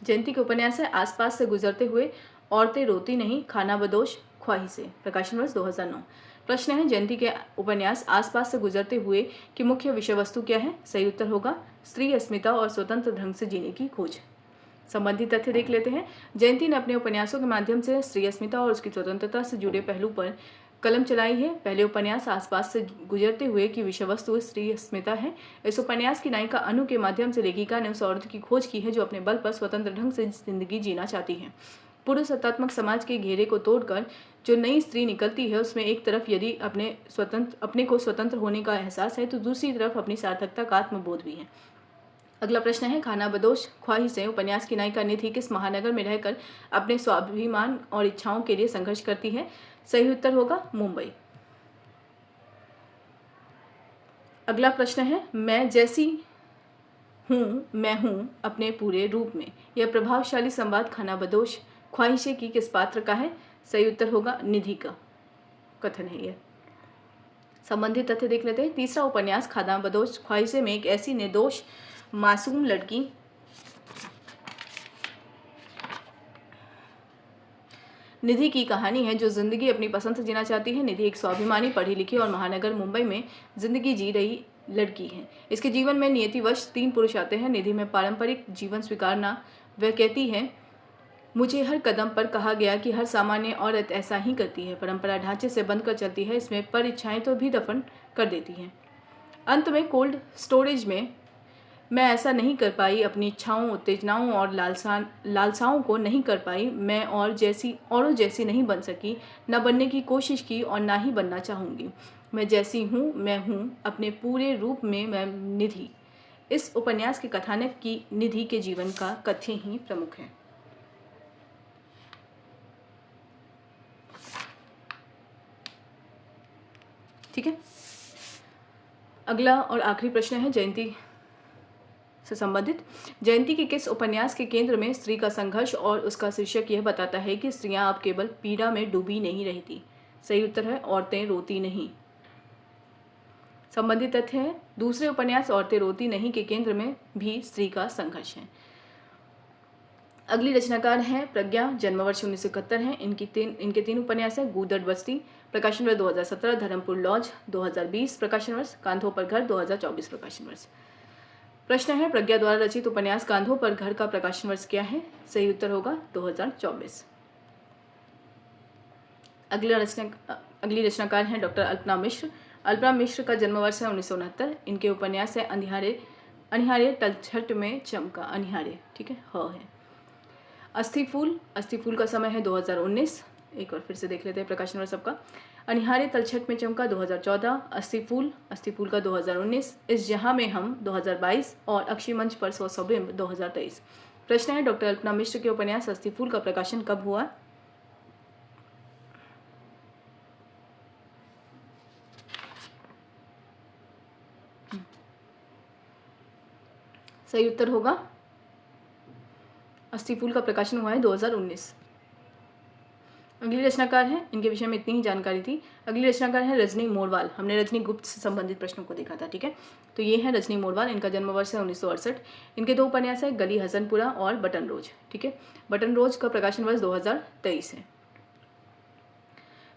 जयंती के उपन्यास है आसपास से गुजरते हुए औरतें रोती नहीं, खाना बदोश ख्वाहिशें, प्रकाशन वर्ष 2009। प्रश्न है, जयंती के उपन्यास आसपास से गुजरते हुए की मुख्य विषय वस्तु क्या है? सही उत्तर होगा स्त्री अस्मिता और स्वतंत्र ढंग से जीने की खोज। संबंधित तथ्य देख लेते हैं। जयंती ने अपने उपन्यासों के माध्यम से स्त्री अस्मिता और उसकी स्वतंत्रता से जुड़े पहलू पर कलम चलाई है। पहले उपन्यास आसपास से गुजरते हुए की विषय वस्तु स्त्री अस्मिता है। इस उपन्यास की नायिका अनु के माध्यम से लेखिका ने उस औरत की खोज की है जो अपने बल पर स्वतंत्र ढंग से जिंदगी जीना चाहती है। पुरुष सत्तात्मक समाज के घेरे को तोड़कर जो नई स्त्री निकलती है, उसमें एक तरफ यदि अपने को स्वतंत्र होने का एहसास है, तो दूसरी तरफ अपनी सार्थकता का आत्मबोध भी है। अगला प्रश्न है, खाना बदोश ख्वाहिशें उपन्यास की नायिका निधि किस महानगर में रहकर अपने स्वाभिमान और इच्छाओं के लिए संघर्ष करती है? सही उत्तर होगा मुंबई। अगला प्रश्न है, मैं जैसी हूँ मैं हूँ अपने पूरे रूप में। यह प्रभावशाली संवाद खाना बदोश ख्वाहिशें की किस पात्र का है? सही उत्तर होगा निधि का कथन है यह। संबंधित तथ्य देख लेते हैं। तीसरा उपन्यास खाना बदोश ख्वाहिशें में एक ऐसी निर्दोष मासूम लड़की निधि की कहानी है जो जिंदगी अपनी पसंद से जीना चाहती है। निधि एक स्वाभिमानी, पढ़ी लिखी और महानगर मुंबई में जिंदगी जी रही लड़की है। इसके जीवन में नियतिवश 3 पुरुष आते हैं। निधि में पारंपरिक जीवन स्वीकारना वह कहती है मुझे हर कदम पर कहा गया कि हर सामान्य औरत ऐसा ही करती है, परंपरा ढांचे से बंद कर चलती है, इसमें पर इच्छाएं तो भी दफन कर देती हैं। अंत में कोल्ड स्टोरेज में मैं ऐसा नहीं कर पाई, अपनी इच्छाओं, उत्तेजनाओं और लालसाओं को नहीं कर पाई। मैं औरों जैसी नहीं बन सकी, न बनने की कोशिश की और ना ही बनना चाहूँगी। मैं जैसी हूँ, मैं हूँ अपने पूरे रूप में, मैं निधि। इस उपन्यास के कथानक की निधि के जीवन का कथ्य ही प्रमुख है। ठीक है, अगला और आखिरी प्रश्न है जयंती से संबंधित। जयंती के किस उपन्यास के केंद्र में स्त्री का संघर्ष और उसका शीर्षक यह बताता है कि स्त्रियां अब केवल पीड़ा में डूबी नहीं रहती? सही उत्तर है औरतें रोती नहीं। संबंधित तथ्य है दूसरे उपन्यास औरतें रोती नहीं के केंद्र में भी स्त्री का संघर्ष है। अगली रचनाकार हैं प्रज्ञा, जन्मवर्ष 1971 है। इनके तीन उपन्यास हैं गूदड़ बस्ती, प्रकाशन वर्ष 2017, धर्मपुर लॉज 2020 प्रकाशन वर्ष, कांधों पर घर 2024 प्रकाशन वर्ष। प्रश्न है प्रज्ञा द्वारा रचित उपन्यास कांधों पर घर का प्रकाशन वर्ष क्या है? सही उत्तर होगा 2024। अगली रचनाकार हैं डॉक्टर अल्पना मिश्र। अल्पना मिश्र का जन्म वर्ष है 1969। इनके उपन्यास है अनिहारे तलछट में चमका, अनिहारे, ठीक है, है। अस्थि फूल का समय है 2019। एक बार फिर से देख लेते हैं प्रकाशन वर्ष सबका। अनिहारे तलछट में चमका 2014, अस्थि फूल का 2019, इस जहां में हम 2022 और अक्षी मंच पर स्वबिंब 2023। प्रश्न है डॉक्टर अल्पना मिश्र के उपन्यास अस्थि फूल का प्रकाशन कब हुआ? सही उत्तर होगा अस्थि फूल का प्रकाशन हुआ है 2019। अगली रचनाकार है, इनके विषय में इतनी ही जानकारी थी। अगली रचनाकार है रजनी मोरवाल। हमने रजनी गुप्त से संबंधित प्रश्नों को देखा था, ठीक है। तो ये है रजनी मोरवाल। इनका जन्म वर्ष है 1968। इनके दो उपन्यास है गली हसनपुरा और बटन रोज, ठीक है। बटन रोज का प्रकाशन वर्ष 2023 है।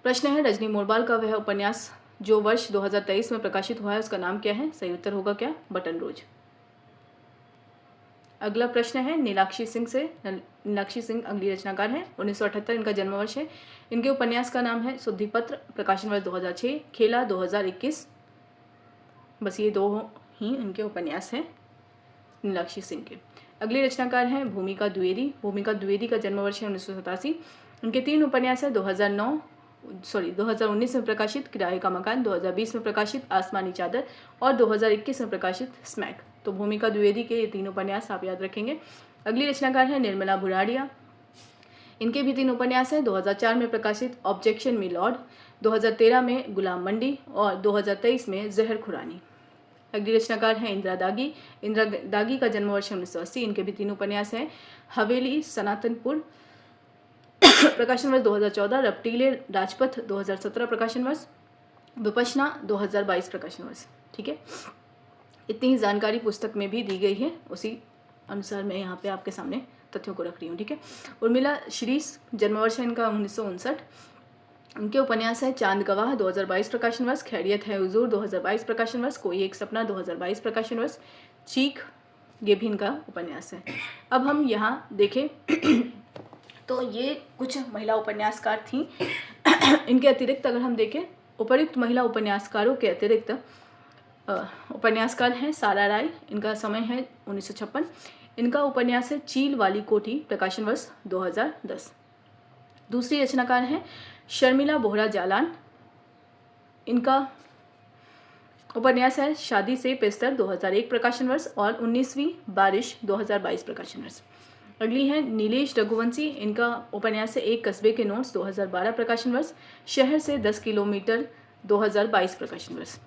प्रश्न है रजनी मोरवाल का वह उपन्यास जो वर्ष 2023 में प्रकाशित हुआ है उसका नाम क्या है? सही उत्तर होगा क्या? बटन रोज। अगला प्रश्न है नीलाक्षी सिंह से। नीलाक्षी सिंह अगली रचनाकार है। 1978 इनका जन्म वर्ष है। इनके उपन्यास का नाम है शुद्धिपत्र, प्रकाशन वर्ष 2006, खेला 2021। बस ये दो ही इनके उपन्यास हैं नीलाक्षी सिंह के। अगली रचनाकार हैं भूमिका द्विवेदी। भूमिका द्विवेदी का जन्म वर्ष है 1987। इनके तीन उपन्यास है 2019 में प्रकाशित किराए का मकान, 2020 में प्रकाशित आसमानी चादर और 2021 में प्रकाशित स्मैक। तो भूमिका द्विवेदी के ये तीन उपन्यास आप याद रखेंगे। अगली रचनाकार है निर्मला भुराड़िया। इनके भी तीन उपन्यास हैं 2004 में प्रकाशित ऑब्जेक्शन मी लॉर्ड, 2013 में गुलाम मंडी और 2023 में जहर खुरानी। अगली रचनाकार है इंदिरा दागी। इंदिरा दागी का जन्म वर्ष 1980। इनके भी तीन उपन्यास हैं हवेली सनातनपुर, प्रकाशन वर्ष 2014, रपटीले राजपथ 2017 प्रकाशन वर्ष, विपशना 2022 प्रकाशन वर्ष, ठीक है। इतनी ही जानकारी पुस्तक में भी दी गई है, उसी अनुसार मैं यहाँ पे आपके सामने तथ्यों को रख रही हूँ, ठीक है। उर्मिला शिरीष, जन्म वर्ष है इनका 1959। उनके उपन्यास है चांद गवाह 2022 प्रकाशन वर्ष, खैरियत है हुजूर 2022 प्रकाशन वर्ष, कोई एक सपना 2022 प्रकाशन वर्ष, चीख, ये भी इनका उपन्यास है। अब हम यहाँ देखें तो ये कुछ महिला उपन्यासकार थीं। इनके अतिरिक्त अगर हम देखें उपर्युक्त महिला उपन्यासकारों के अतिरिक्त उपन्यासकार हैं सारा राय। इनका समय है 1956। इनका उपन्यास है चील वाली कोठी, प्रकाशन वर्ष 2010। दूसरी रचनाकार हैं शर्मिला बोहरा जालान। इनका उपन्यास है शादी से पेस्तर 2001 प्रकाशन वर्ष और 19वीं बारिश 2022 प्रकाशन वर्ष। अगली है नीलेश रघुवंशी। इनका उपन्यास है एक कस्बे के नोट्स 2012 प्रकाशन वर्ष, शहर से 10 किलोमीटर 2022 प्रकाशन वर्ष।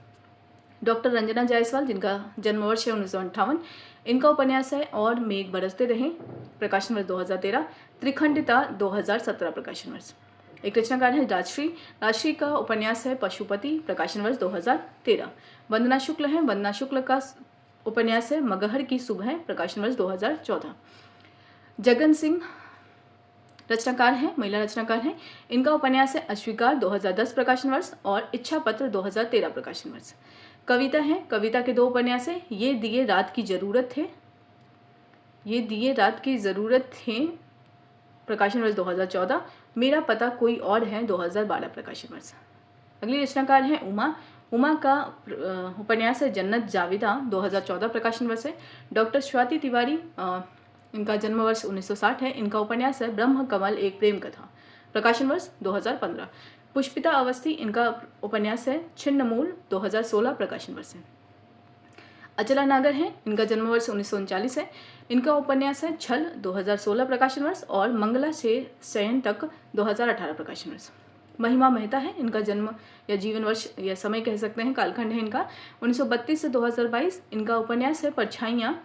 डॉक्टर रंजना जायसवाल, जिनका जन्म वर्ष है 1958। इनका उपन्यास है और मेघ बरसते रहें, प्रकाशन वर्ष 2013, त्रिखंडिता 2017 प्रकाशन वर्ष। एक रचनाकार है राजश्री का उपन्यास है पशुपति, प्रकाशन वर्ष 2013। वंदना शुक्ल है। वंदना शुक्ल का उपन्यास है मगहर की सुबह, प्रकाशन वर्ष 2014। जगन सिंह रचनाकार हैं, महिला रचनाकार हैं। इनका उपन्यास है अस्वीकार 2010 प्रकाशन वर्ष और इच्छा पत्र 2013 प्रकाशन वर्ष। कविता है, कविता के दो उपन्यास हैं ये दिए रात की ज़रूरत है, ये दिए रात की ज़रूरत है प्रकाशन वर्ष 2014। मेरा पता कोई और है 2012 प्रकाशन वर्ष। अगली रचनाकार हैं उमा। उमा का उपन्यास है जन्नत जाविदा, 2014 प्रकाशन वर्ष है। डॉक्टर स्वाति तिवारी, इनका जन्म वर्ष 1960 है। इनका उपन्यास है ब्रह्म कमल एक प्रेम कथा, प्रकाशन वर्ष 2015। पुष्पिता अवस्थी, इनका उपन्यास है छिन्नमूल, 2016 प्रकाशन वर्ष है। अचला नागर हैं, इनका जन्म वर्ष 1939 है। इनका उपन्यास है छल, 2016 प्रकाशन वर्ष और मंगला से शयन तक, 2018 प्रकाशन वर्ष। महिमा मेहता है, इनका जन्म या जीवन वर्ष या समय कह सकते हैं, कालखंड है इनका 1932 से 2022। इनका उपन्यास है परछाइयाँ,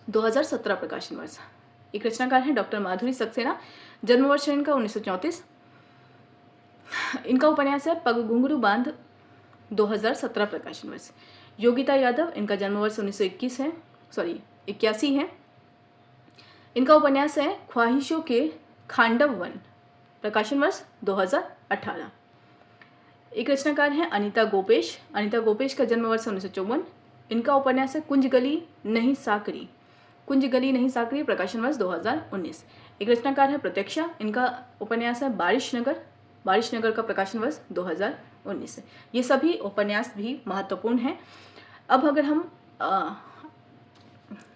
2017 प्रकाशन वर्ष। एक रचनाकार है डॉक्टर माधुरी सक्सेना, जन्म वर्ष है इनका 1934। इनका उपन्यास है पग घुंघरू बांध, 2017 प्रकाशन वर्ष। योगिता यादव, इनका जन्म वर्ष 1981 है। इनका उपन्यास है ख्वाहिशों के खांडव वन, प्रकाशन वर्ष 2018। एक रचनाकार हैं अनीता गोपेश। अनीता गोपेश का जन्म वर्ष 1954। इनका उपन्यास है कुंज गली नहीं साकरी, कुंज गली नहीं साकरी, प्रकाशन वर्ष 2019। एक रचनाकार है प्रत्यक्षा। इनका उपन्यास है बारिश नगर, बारिश नगर का प्रकाशन वर्ष 2019 है। ये सभी उपन्यास भी महत्वपूर्ण हैं। अब अगर हम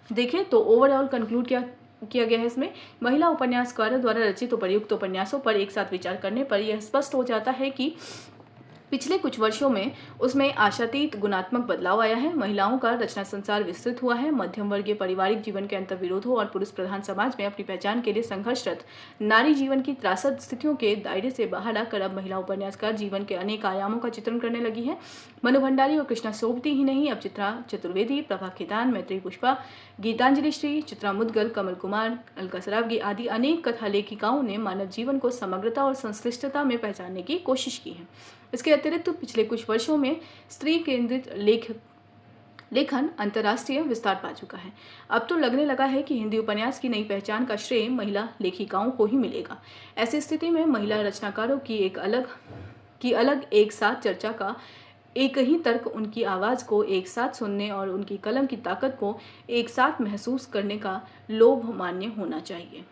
देखें तो ओवरऑल कंक्लूड किया गया है इसमें महिला उपन्यासकारों द्वारा रचित उपयुक्त उपन्यासों पर एक साथ विचार करने पर यह स्पष्ट हो जाता है कि पिछले कुछ वर्षों में उसमें आशातीत गुणात्मक बदलाव आया है। महिलाओं का रचना संसार विस्तृत हुआ है। मध्यम वर्गीय पारिवारिक जीवन के अंतर्विरोधों और पुरुष प्रधान समाज में अपनी पहचान के लिए संघर्षरत नारी जीवन की त्रासद स्थितियों के दायरे से बाहर आकर अब महिला उपन्यासकार जीवन के अनेक आयामों का चित्रण करने लगी है। मनु भंडारी और कृष्णा सोबती ही नहीं, अब चित्रा चतुर्वेदी, प्रभा खेतान, मैत्री पुष्पा, गीतांजलि श्री, चित्रा मुदगल, कमल कुमार, अलका सरावगी आदि अनेक कथा लेखिकाओं ने मानव जीवन को समग्रता और संश्लिष्टता में पहचानने की कोशिश की है। इसके अतिरिक्त पिछले कुछ वर्षों में स्त्री केंद्रित लेखन अंतर्राष्ट्रीय विस्तार पा चुका है। अब तो लगने लगा है कि हिंदी उपन्यास की नई पहचान का श्रेय महिला लेखिकाओं को ही मिलेगा। ऐसी स्थिति में महिला रचनाकारों की अलग एक साथ चर्चा का एक ही तर्क उनकी आवाज़ को एक साथ सुनने और उनकी कलम की ताकत को एक साथ महसूस करने का लोभ मान्य होना चाहिए।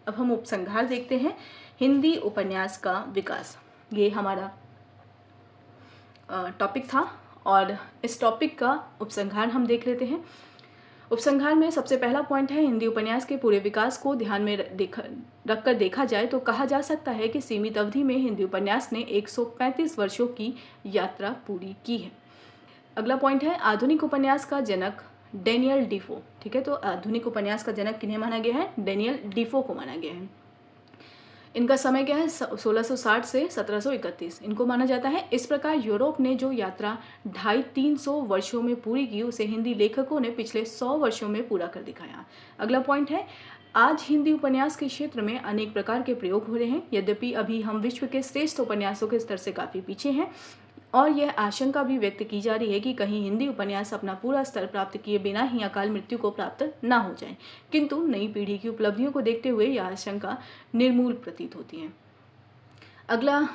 अब हम उपसंहार देखते हैं। हिंदी उपन्यास का विकास, ये हमारा टॉपिक था और इस टॉपिक का उपसंहार हम देख लेते हैं। उपसंहार में सबसे पहला पॉइंट है, हिंदी उपन्यास के पूरे विकास को ध्यान में रखकर देखा जाए तो कहा जा सकता है कि सीमित अवधि में हिंदी उपन्यास ने 135 वर्षों की यात्रा पूरी की है। अगला पॉइंट है, आधुनिक उपन्यास का जनक डेनियल डीफो। ठीक है, तो आधुनिक उपन्यास का जनक किन्हें माना गया है? डेनियल डीफो को माना गया है। इनका समय क्या है? 1660 से 1731 इनको माना जाता है। इस प्रकार यूरोप ने जो यात्रा 250-300 वर्षों में पूरी की, उसे हिंदी लेखकों ने पिछले 100 वर्षों में पूरा कर दिखाया। अगला पॉइंट है, आज हिंदी उपन्यास के क्षेत्र में अनेक प्रकार के प्रयोग हो रहे हैं। यद्यपि अभी हम विश्व के श्रेष्ठ उपन्यासों के स्तर से काफ़ी पीछे हैं और यह आशंका भी व्यक्त की जा रही है कि कहीं हिंदी उपन्यास अपना पूरा स्तर प्राप्त किए बिना ही अकाल मृत्यु को प्राप्त न हो जाए। किंतु नई पीढ़ी की उपलब्धियों को देखते हुए यह आशंका निर्मूल प्रतीत होती है। अगला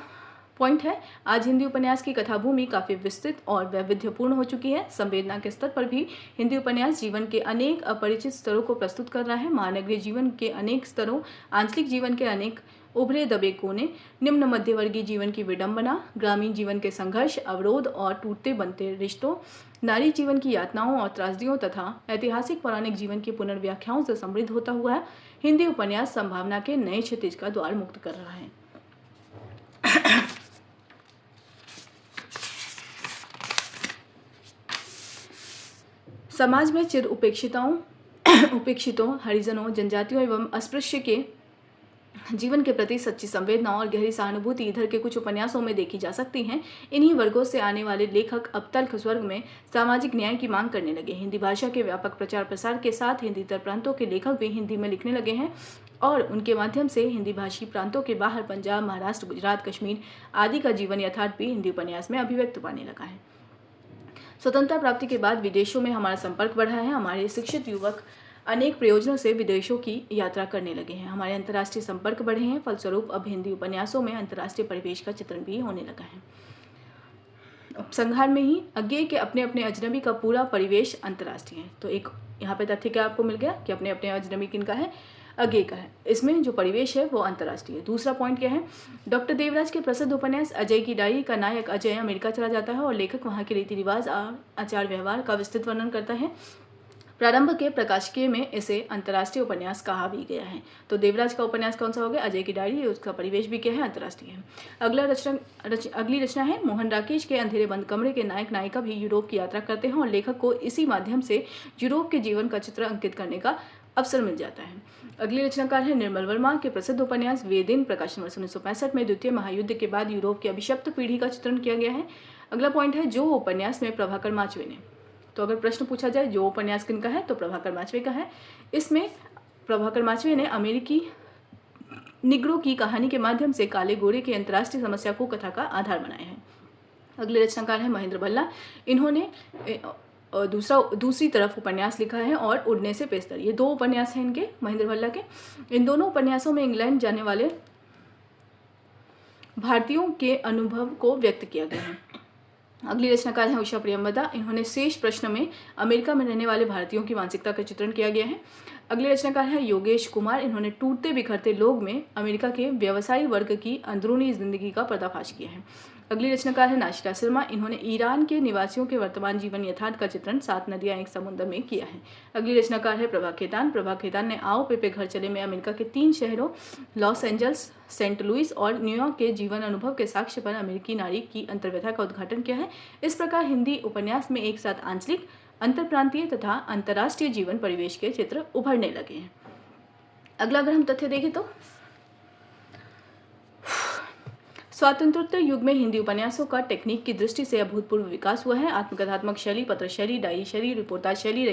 पॉइंट है, आज हिंदी उपन्यास की कथाभूमि काफ़ी विस्तृत और वैविध्यपूर्ण हो चुकी है। संवेदना के स्तर पर भी हिंदी उपन्यास जीवन के अनेक अपरिचित स्तरों को प्रस्तुत कर रहा है। महानगरीय जीवन के अनेक स्तरों, आंचलिक जीवन के अनेक उभरे दबे कोने, निम्न मध्यवर्गीय जीवन की विडंबना, ग्रामीण जीवन के संघर्ष, अवरोध और टूटते बनते रिश्तों, नारी जीवन की यातनाओं और त्रासदियों तथा ऐतिहासिक पौराणिक जीवन की पुनर्व्याख्याओं से समृद्ध होता हुआ हिंदी उपन्यास संभावना के नए क्षितिज का द्वार मुक्त कर रहा है। समाज में चिर उपेक्षितों, हरिजनों, जनजातियों एवं अस्पृश्य के जीवन के प्रति सच्ची संवेदना और गहरी सहानुभूति इधर के कुछ उपन्यासों में देखी जा सकती हैं। इन्हीं वर्गों से आने वाले लेखक अब तल्ख स्वर्ग में सामाजिक न्याय की मांग करने लगे। हिंदी भाषा के व्यापक प्रचार प्रसार के साथ हिंदी तर प्रांतों के लेखक भी हिंदी में लिखने लगे हैं और उनके माध्यम से हिंदी भाषी प्रांतों के बाहर पंजाब, महाराष्ट्र, गुजरात, कश्मीर आदि का जीवन यथार्थ भी हिंदी उपन्यास में अभिव्यक्त पाने लगा है। स्वतंत्रता प्राप्ति के बाद विदेशों में हमारा संपर्क बढ़ा है। हमारे शिक्षित युवक अनेक प्रयोजनों से विदेशों की यात्रा करने लगे हैं। हमारे अंतर्राष्ट्रीय संपर्क बढ़े हैं। फलस्वरूप अब हिंदी उपन्यासों में अंतर्राष्ट्रीय परिवेश का चित्रण भी होने लगा है। उपसंहार में ही अज्ञेय के अपने अपने अजनबी का पूरा परिवेश अंतर्राष्ट्रीय है। तो एक यहाँ पे तथ्य क्या आपको मिल गया कि अपने अपने अजनबी किनका है? आगे का है। इसमें जो परिवेश है वो अंतर्राष्ट्रीय है। दूसरा पॉइंट क्या है, डॉक्टर देवराज के प्रसिद्ध उपन्यास अजय की डायरी का नायक अजय अमेरिका चला जाता है और लेखक वहाँ के रीति रिवाज और आचार व्यवहार का विस्तृत वर्णन करता है। प्रारंभ के प्रकाशिकी में इसे अंतर्राष्ट्रीय उपन्यास कहा भी गया है। तो देवराज का उपन्यास कौन सा हो गया, अजय की डायरी, उसका परिवेश भी क्या है, अंतर्राष्ट्रीय है। अगली रचना है मोहन राकेश के अंधेरे बंद कमरे के नायक नायिका भी यूरोप की यात्रा करते हैं और लेखक को इसी माध्यम से यूरोप के जीवन का चित्र अंकित करने का अवसर मिल जाता है। अगली रचनाकार है निर्मल वर्मा के प्रसिद्ध उपन्यास वेदेन, प्रकाशन वर्ष 1965 में द्वितीय महायुद्ध के बाद यूरोप की अभिशप्त पीढ़ी का चित्रण किया गया है। अगला पॉइंट है जो उपन्यास में प्रभाकर माचवे ने, तो अगर प्रश्न पूछा जाए जो उपन्यास किनका है तो प्रभाकर माचवे का है। इसमें प्रभाकर माचवे ने अमेरिकी निग्रो की कहानी के माध्यम से काले गोरे की अंतर्राष्ट्रीय समस्या को कथा का आधार बनाया है। अगले रचनाकार है महेंद्र भल्ला, इन्होंने दूसरी तरफ उपन्यास लिखा है और उड़ने से पेस्तर, ये दो उपन्यास हैं इनके, महेंद्र भल्ला के। इन दोनों उपन्यासों में इंग्लैंड जाने वाले भारतीयों के अनुभव को व्यक्त किया गया है। अगली रचनाकार है उषा प्रियंवदा, इन्होंने शेष प्रश्न में अमेरिका में रहने वाले भारतीयों की मानसिकता का चित्रण किया गया है। अगले रचनाकार है योगेश कुमार, इन्होंने टूटते बिखरते लोग में अमेरिका के व्यवसायी वर्ग की अंदरूनी जिंदगी का पर्दाफाश किया है। अगली रचनाकार है नाशिरा शर्मा, इन्होंने ईरान के निवासियों के वर्तमान जीवन यथार्थ का चित्रण 7 नदियां एक समुद्र में किया है। अगली रचनाकार है प्रभा खेतान ने आओ पेपे घर चले में अमेरिका के 3 शहरों लॉस एंजल्स, सेंट लुइस और न्यूयॉर्क के जीवन अनुभव के साक्ष्य पर अमेरिकी नारी की अंतर्व्यथा का उद्घाटन किया है। इस प्रकार हिंदी उपन्यास में एक साथ आंचलिक, अंतरप्रांतीय तथा अंतर्राष्ट्रीय जीवन परिवेश के चित्र उभरने लगे हैं। अगला अगर हम तथ्य देखें तो स्वातंत्रोत्तर युग में हिंदी उपन्यासों का टेक्निक की दृष्टि से अभूतपूर्व विकास हुआ है। आत्मकथात्मक शैली, पत्र शैली, डायरी शैली, रिपोर्टाज शैली,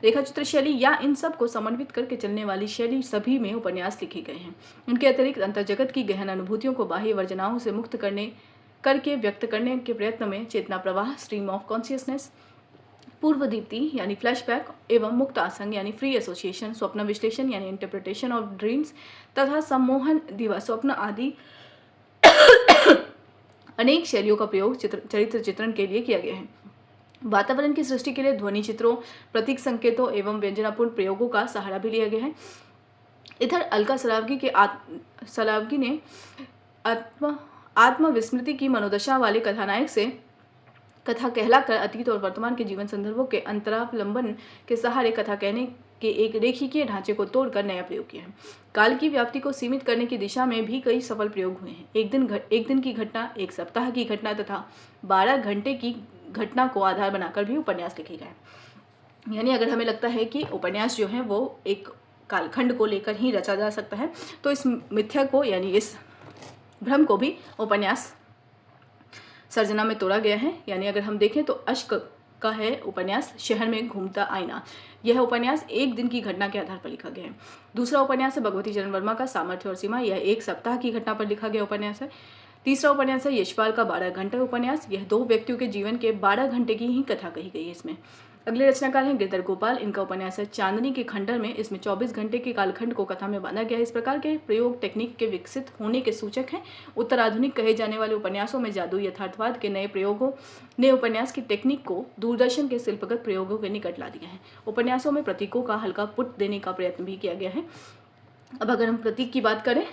रेखाचित्र शैली या इन सब को समन्वित करके चलने वाली शैली सभी में उपन्यास लिखे गए हैं। उनके अतिरिक्त अंतर्जगत की गहन अनुभूतियों को बाह्य वर्जनाओं से मुक्त करके व्यक्त करने के प्रयत्न में चेतना प्रवाह, स्ट्रीम ऑफ कॉन्शियसनेस, पूर्व दीप्ति यानी फ्लैशबैक एवं मुक्त आसंग यानी फ्री एसोसिएशन, स्वप्न विश्लेषण यानी इंटरप्रिटेशन ऑफ ड्रीम्स तथा सम्मोहन, दिवा स्वप्न आदि अनेक शैलियों का प्रयोग चरित्र चित्रण के लिए किया गया है। वातावरण की सृष्टि के लिए ध्वनि चित्रों, प्रतीक संकेतों एवं व्यंजनापूर्ण प्रयोगों का सहारा भी लिया गया है। इधर अलका सलावगी ने आत्मविस्मृति की मनोदशा वाले कथानायक से कथा कहलाकर अतीत और वर्तमान के जीवन संदर्भों के अंतरावलंबन के सहारे कथा कहने के एक रेखीय ढांचे को तोड़कर नया प्रयोग किया है। काल की व्याप्ति को सीमित करने की दिशा में भी कई सफल प्रयोग हुए हैं। एक दिन की घटना, एक सप्ताह की घटना तथा 12 घंटे की घटना को आधार बनाकर भी उपन्यास लिखे गए। यानी अगर हमें लगता है कि उपन्यास जो है वो एक कालखंड को लेकर ही रचा जा सकता है, तो इस मिथ्या को यानी इस भ्रम को भी उपन्यास सर्जना में तोड़ा गया है। यानी अगर हम देखें तो अश्क का है उपन्यास शहर में घूमता आईना, यह उपन्यास एक दिन की घटना के आधार पर लिखा गया है। दूसरा उपन्यास है भगवती चरण वर्मा का सामर्थ्य और सीमा, यह एक सप्ताह की घटना पर लिखा गया उपन्यास है। तीसरा उपन्यास है यशपाल का 12 घंटे उपन्यास, यह 2 व्यक्तियों के जीवन के 12 घंटे की ही कथा कही गई है इसमें। अगले रचनाकार हैं गिरधर गोपाल, इनका उपन्यास है चांदनी के खंडर में, इसमें 24 घंटे के कालखंड को कथा में बांधा गया है। इस प्रकार के प्रयोग टेक्निक के विकसित होने के सूचक हैं। उत्तराधुनिक कहे जाने वाले उपन्यासों में जादू यथार्थवाद के नए प्रयोगों ने उपन्यास की टेक्निक को दूरदर्शन के शिल्पगत प्रयोगों के निकट ला दिया है। उपन्यासों में प्रतीकों का हल्का पुट देने का प्रयत्न भी किया गया है। अब अगर हम प्रतीक की बात करें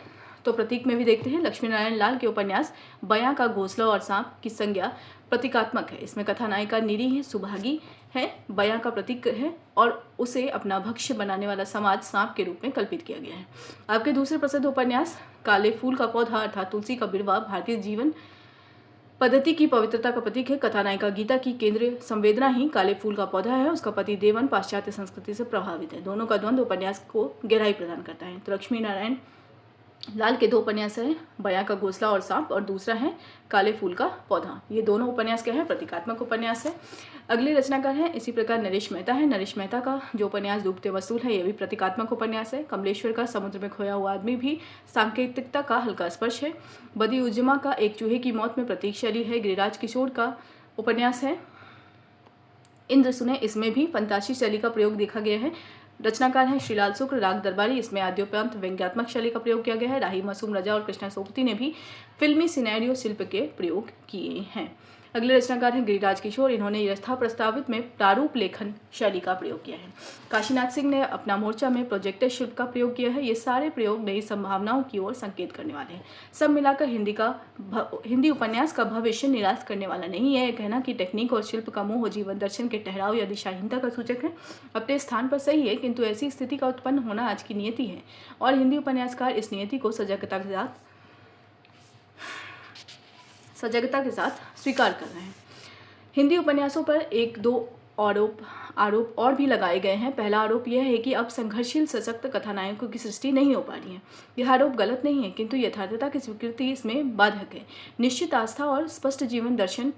तो प्रतीक में भी देखते हैं लक्ष्मी नारायण लाल के उपन्यास बयां का घोंसला और सांप की संज्ञा प्रतीकात्मक है। इसमें कथानायिका निरी है, सुभागी है, बयां का प्रतीक है और उसे अपना भक्ष्य बनाने वाला समाज सांप के रूप में कल्पित किया गया है। आपके दूसरे प्रसिद्ध उपन्यास काले फूल का पौधा अर्थात तुलसी का बिरवा भारतीय जीवन पद्धति की पवित्रता का प्रतीक है। कथानायिका गीता की केंद्रीय संवेदना ही काले फूल का पौधा है। उसका पति देवन पाश्चात्य संस्कृति से प्रभावित है। दोनों का द्वंद्व उपन्यास को गहराई प्रदान करता है। तो लक्ष्मी नारायण लाल के 2 उपन्यास हैं, बयां का घोंसला और सांप, और दूसरा है काले फूल का पौधा। ये दोनों उपन्यास क्या है, प्रतीकात्मक उपन्यास है। अगले रचनाकार हैं इसी प्रकार नरेश मेहता है। नरेश मेहता का जो उपन्यास डूबते वसूल है, यह भी प्रतीकात्मक उपन्यास है। कमलेश्वर का समुद्र में खोया हुआ आदमी भी सांकेतिकता का हल्का स्पर्श है। बदी उज्जमा का एक चूहे की मौत में प्रतीक शैली है। गिरिराज किशोर का उपन्यास है इंद्र सुने, इसमें भी फंतासी शैली का प्रयोग देखा गया है। रचनाकार हैं श्रीलाल शुक्ल, राग दरबारी। इसमें आद्योपंत व्यंग्यात्मक शैली का प्रयोग किया गया है। राही मासूम रजा और कृष्णा सोबती ने भी फिल्मी सिनेरियो शिल्प के प्रयोग किए हैं। अगले रचनाकार हैं गिरिराज किशोर। इन्होंने यथा प्रस्तावित में प्रारूप लेखन शैली का प्रयोग किया है। काशीनाथ सिंह ने अपना मोर्चा में प्रोजेक्टर शिल्प का प्रयोग किया है। ये सारे प्रयोग नई संभावनाओं की ओर संकेत करने वाले हैं। सब मिलाकर हिंदी उपन्यास का भविष्य निराश करने वाला नहीं है। यह कहना कि टेक्निक और शिल्प का मोह जीवन दर्शन के ठहराव या दिशाहीनता का सूचक है अपने स्थान पर सही है, किंतु ऐसी स्थिति का उत्पन्न होना आज की नियति है और हिंदी उपन्यासकार इस नियति को सजगता के साथ स्वीकार कर रहे हैं। हिंदी उपन्यासों पर एक दो आरोप और भी लगाए गए हैं। पहला आरोप यह है कि अब संघर्षशील सशक्त कथानायकों की सृष्टि नहीं हो पा रही है। यह आरोप गलत नहीं है, किंतु यथार्थता की स्वीकृति इसमें बाधक है। निश्चित आस्था और स्पष्ट जीवन दर्शन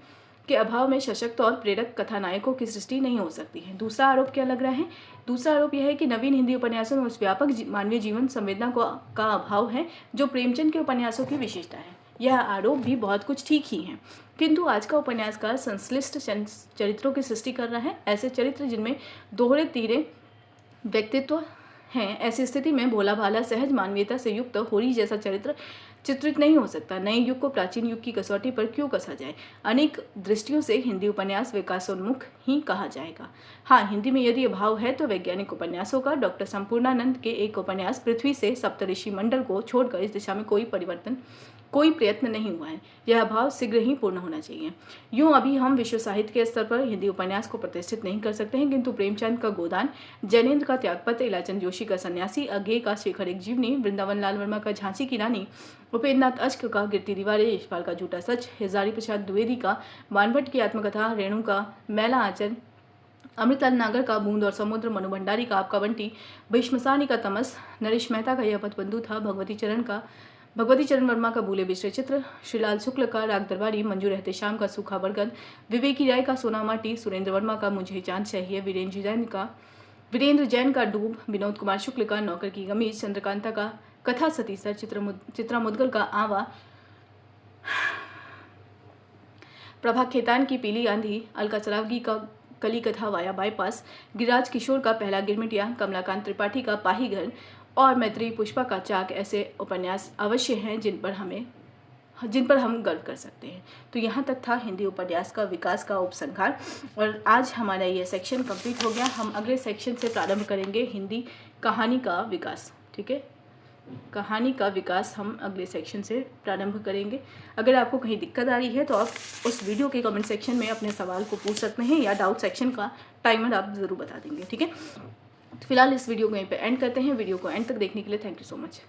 के अभाव में सशक्त और प्रेरक कथानायकों की सृष्टि नहीं हो सकती है। दूसरा आरोप क्या लग रहा है? दूसरा आरोप यह है कि नवीन हिंदी उपन्यासों में उस व्यापक मानवीय जीवन संवेदना का अभाव है जो प्रेमचंद के उपन्यासों की विशेषता है। यह आरोप भी बहुत कुछ ठीक ही है, किंतु आज का उपन्यासकार संश्लिष्ट चरित्रों की सृष्टि कर रहा है। ऐसे चरित्र जिनमें दोहरे तीरे व्यक्तित्व हैं। ऐसी स्थिति में भोला भाला सहज मानवीयता से युक्त होरी जैसा चरित्र चित्रित नहीं हो सकता। नए युग को प्राचीन युग की कसौटी पर क्यों कसा जाए? अनेक दृष्टियों से हिंदी उपन्यास विकासोन्मुख ही कहा जाएगा। हाँ, हिंदी में यदि अभाव है तो वैज्ञानिक उपन्यासों का। डॉक्टर संपूर्णानंद के एक उपन्यास पृथ्वी से सप्तऋषि मंडल को छोड़कर इस दिशा में कोई प्रयत्न नहीं हुआ है। यह अभाव शीघ्र ही पूर्ण होना चाहिए। यूं अभी हम विश्व साहित्य के स्तर पर हिंदी उपन्यास को प्रतिष्ठित नहीं कर सकते हैं, किंतु प्रेमचंद का गोदान, जैनेन्द्र का त्यागपत्र, इलाचंद जोशी का सन्यासी, अज्ञे का शेखर एक जीवनी, वृंदावन लाल वर्मा का झांसी की रानी, उपेंद्रनाथ अश्क का गिरती दीवारें, यशपाल का झूठा सच, हजारी प्रसाद द्विवेदी का बाणभट्ट की आत्मकथा, रेणु का मैला आंचल, अमृतलाल नागर का बूंद और समुद्र, मनु भंडारी का आपका बंटी, भीष्मसानी का तमस, नरेश मेहता का यह पथबंधु था, भगवती चरण वर्मा का भूले बिछड़े चित्र, श्रीलाल शुक्ल का राग दरबारी, मंजू रहते शाम का सूखा बरगद, विवेकी राय का सोना माटी, सुरेंद्र वर्मा का मुझे चांद चाहिए, वीरेंद्र जैन का डूब, विनोद कुमार शुक्ल का नौकर की कमीज, चंद्रकांता का कथा सतीसर, चित्रा मुदगल का आवा, प्रभा खेतान की पीली आंधी, अलका सरावगी का कली कथा वाया बाईपास, गिरिराज किशोर का पहला गिरमिटिया, कमलाकांत त्रिपाठी का पाही घर और मैत्री पुष्पा का चाक ऐसे उपन्यास अवश्य हैं जिन पर हम गर्व कर सकते हैं। तो यहाँ तक था हिंदी उपन्यास का विकास का उपसंहार और आज हमारा ये सेक्शन कंप्लीट हो गया। हम अगले सेक्शन से प्रारंभ करेंगे हिंदी कहानी का विकास। ठीक है, कहानी का विकास हम अगले सेक्शन से प्रारंभ करेंगे। अगर आपको कहीं दिक्कत आ रही है तो आप उस वीडियो के कमेंट सेक्शन में अपने सवाल को पूछ सकते हैं या डाउट सेक्शन का टाइमर आप ज़रूर बता देंगे। ठीक है, तो फिलहाल इस वीडियो को यहीं पे एंड करते हैं। वीडियो को एंड तक देखने के लिए थैंक यू सो मच।